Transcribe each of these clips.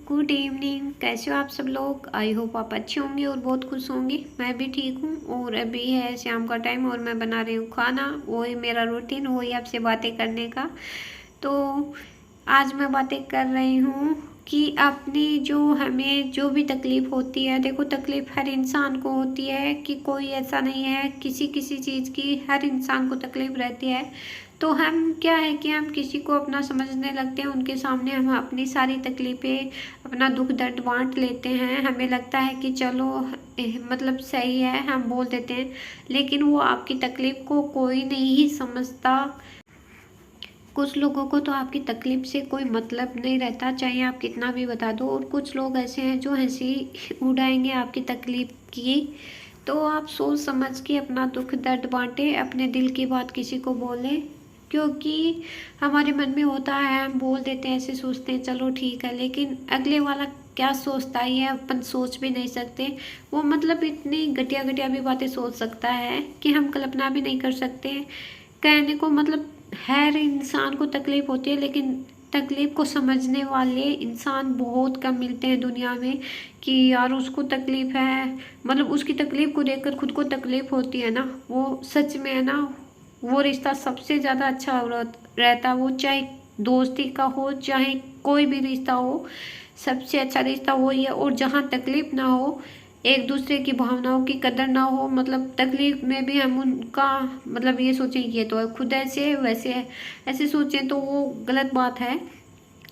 Good evening. कैसे हो आप सब लोग? आई होप आप अच्छे होंगे और बहुत खुश होंगे। मैं भी ठीक हूँ और अभी है शाम का टाइम और मैं बना रही हूँ खाना। वही मेरा रूटीन, वही आपसे बातें करने का। तो आज मैं बातें कर रही हूँ कि अपनी जो हमें जो भी तकलीफ़ होती है, देखो तकलीफ़ हर इंसान को होती है कि कोई ऐसा नहीं है, किसी किसी चीज़ की हर इंसान को तकलीफ़ रहती है। तो हम क्या है कि हम किसी को अपना समझने लगते हैं, उनके सामने हम अपनी सारी तकलीफ़ें, अपना दुख दर्द बांट लेते हैं। हमें लगता है कि चलो मतलब सही है, हम बोल देते हैं, लेकिन वो आपकी तकलीफ़ को कोई नहीं समझता। कुछ लोगों को तो आपकी तकलीफ से कोई मतलब नहीं रहता, चाहे आप कितना भी बता दो। और कुछ लोग ऐसे हैं जो हंसी उड़ाएंगे आपकी तकलीफ की। तो आप सोच समझ के अपना दुख दर्द बांटे, अपने दिल की बात किसी को बोलें, क्योंकि हमारे मन में होता है, हम बोल देते हैं, ऐसे सोचते हैं चलो ठीक है, लेकिन अगले वाला क्या सोचता है ये अपन सोच भी नहीं सकते। वो मतलब इतनी घटिया घटिया भी बातें सोच सकता है कि हम कल्पना भी नहीं कर सकते। कहने को मतलब हर इंसान को तकलीफ होती है, लेकिन तकलीफ को समझने वाले इंसान बहुत कम मिलते हैं दुनिया में कि यार उसको तकलीफ है, मतलब उसकी तकलीफ को देखकर खुद को तकलीफ होती है ना, वो सच में है ना, वो रिश्ता सबसे ज़्यादा अच्छा रहता। वो चाहे दोस्ती का हो, चाहे कोई भी रिश्ता हो, सबसे अच्छा रिश्ता वही है। और जहाँ तकलीफ ना हो, एक दूसरे की भावनाओं की कदर ना हो, मतलब तकलीफ में भी हम उनका मतलब ये सोचें ये तो है खुद ऐसे है वैसे है, ऐसे सोचें तो वो गलत बात है।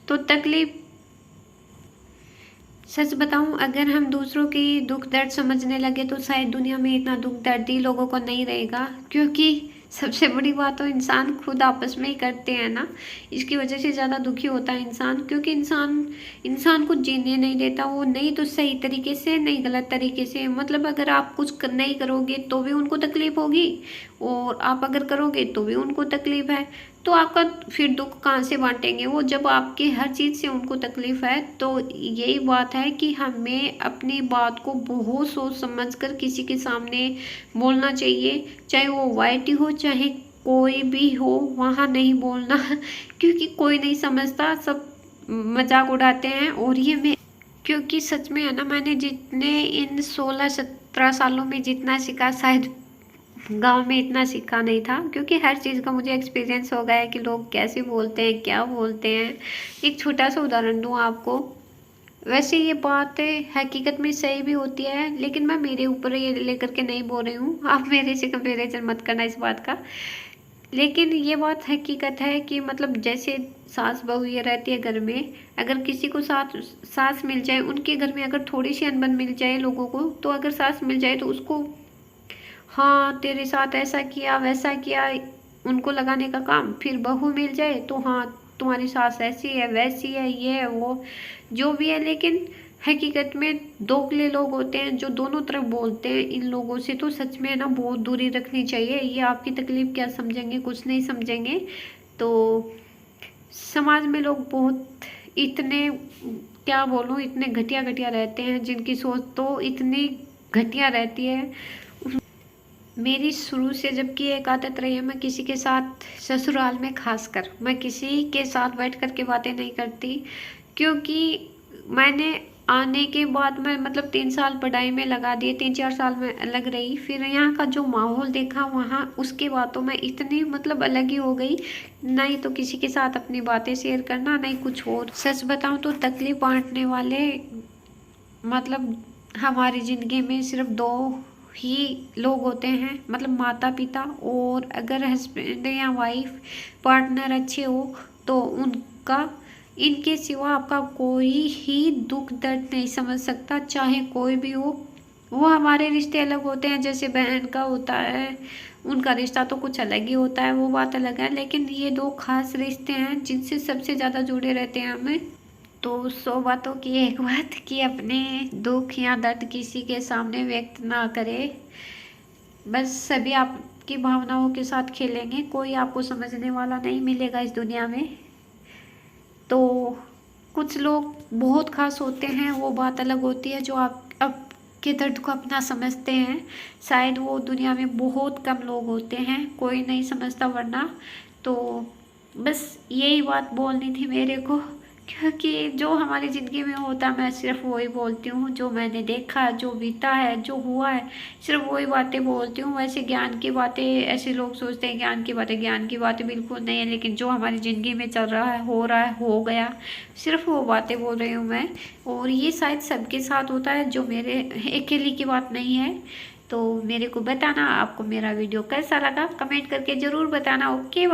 तो तकलीफ, सच बताऊं, अगर हम दूसरों की दुख दर्द समझने लगे तो शायद दुनिया में इतना दुख दर्द ही लोगों को नहीं रहेगा। क्योंकि सबसे बड़ी बात तो इंसान खुद आपस में ही करते हैं ना, इसकी वजह से ज़्यादा दुखी होता है इंसान। क्योंकि इंसान इंसान को जीने नहीं देता, वो नहीं तो सही तरीके से, नहीं गलत तरीके से। मतलब अगर आप कुछ नहीं करोगे तो भी उनको तकलीफ होगी, और आप अगर करोगे तो भी उनको तकलीफ है। तो आपका फिर दुख कहाँ से बांटेंगे वो, जब आपके हर चीज़ से उनको तकलीफ है। तो यही बात है कि हमें अपनी बात को बहुत सोच समझ कर किसी के सामने बोलना चाहिए, चाहे वो वाइटी हो चाहे कोई भी हो, वहाँ नहीं बोलना क्योंकि कोई नहीं समझता, सब मजाक उड़ाते हैं। और ये मैं, क्योंकि सच में है ना, मैंने जितने इन 16-17 सालों में जितना सीखा, शायद गांव में इतना सीखा नहीं था। क्योंकि हर चीज़ का मुझे एक्सपीरियंस हो गया है कि लोग कैसे बोलते हैं, क्या बोलते हैं। एक छोटा सा उदाहरण दूं आपको, वैसे ये बात हकीकत में सही भी होती है, लेकिन मैं मेरे ऊपर ये लेकर के नहीं बोल रही हूँ, आप मेरे से कंपेरिजन मत करना इस बात का। लेकिन ये बात हकीकत है कि मतलब जैसे सास बहू ये रहती है घर में, अगर किसी को साथ सास मिल जाए, उनके घर में अगर थोड़ी सी अनबन मिल जाए लोगों को, तो अगर सास मिल जाए तो उसको, हाँ तेरे साथ ऐसा किया वैसा किया, उनको लगाने का काम। फिर बहू मिल जाए तो हाँ तुम्हारी सास ऐसी है वैसी है, ये है वो, जो भी है। लेकिन हकीकत में दोगले लोग होते हैं जो दोनों तरफ बोलते हैं। इन लोगों से तो सच में ना बहुत दूरी रखनी चाहिए। ये आपकी तकलीफ क्या समझेंगे, कुछ नहीं समझेंगे। तो समाज में लोग बहुत इतने, क्या बोलूँ, इतने घटिया घटिया रहते हैं, जिनकी सोच तो इतनी घटिया रहती है। मेरी शुरू से जबकि एक आदत रही है, मैं किसी के साथ, ससुराल में खासकर, मैं किसी के साथ बैठ कर के बातें नहीं करती। क्योंकि मैंने आने के बाद मैं मतलब 3 साल पढ़ाई में लगा दिए, 3-4 साल में अलग रही, फिर यहाँ का जो माहौल देखा वहाँ, उसके बाद तो मैं इतनी मतलब अलग ही हो गई। नहीं तो किसी के साथ अपनी बातें शेयर करना, नहीं कुछ और। सच बताऊँ तो तकलीफ बांटने वाले मतलब हमारी ज़िंदगी में सिर्फ दो ही लोग होते हैं, मतलब माता पिता। और अगर हस्बैंड या वाइफ पार्टनर अच्छे हो तो उनका, इनके सिवा आपका कोई ही दुख दर्द नहीं समझ सकता, चाहे कोई भी हो। वो हमारे रिश्ते अलग होते हैं, जैसे बहन का होता है, उनका रिश्ता तो कुछ अलग ही होता है, वो बात अलग है। लेकिन ये दो खास रिश्ते हैं जिनसे सबसे ज़्यादा जुड़े रहते हैं हमें। तो 100 बातों की एक बात कि अपने दुख या दर्द किसी के सामने व्यक्त ना करें। बस सभी आपकी भावनाओं के साथ खेलेंगे, कोई आपको समझने वाला नहीं मिलेगा इस दुनिया में। तो कुछ लोग बहुत खास होते हैं, वो बात अलग होती है, जो आप के दर्द को अपना समझते हैं। शायद वो दुनिया में बहुत कम लोग होते हैं, कोई नहीं समझता वरना। तो बस यही बात बोलनी थी मेरे को क्योंकि जो हमारी ज़िंदगी में होता है मैं सिर्फ वही बोलती हूँ, जो मैंने देखा, जो बीता है, जो हुआ है, सिर्फ वही बातें बोलती हूँ। वैसे ज्ञान की बातें, ऐसे लोग सोचते हैं ज्ञान की बातें बिल्कुल नहीं है, लेकिन जो हमारी ज़िंदगी में चल रहा है, हो गया, सिर्फ वो बातें बोल रही हूँ मैं। और ये शायद सबके साथ होता है, जो मेरे अकेले की बात नहीं है। तो मेरे को बताना आपको मेरा वीडियो कैसा लगा, कमेंट करके ज़रूर बताना। ओके।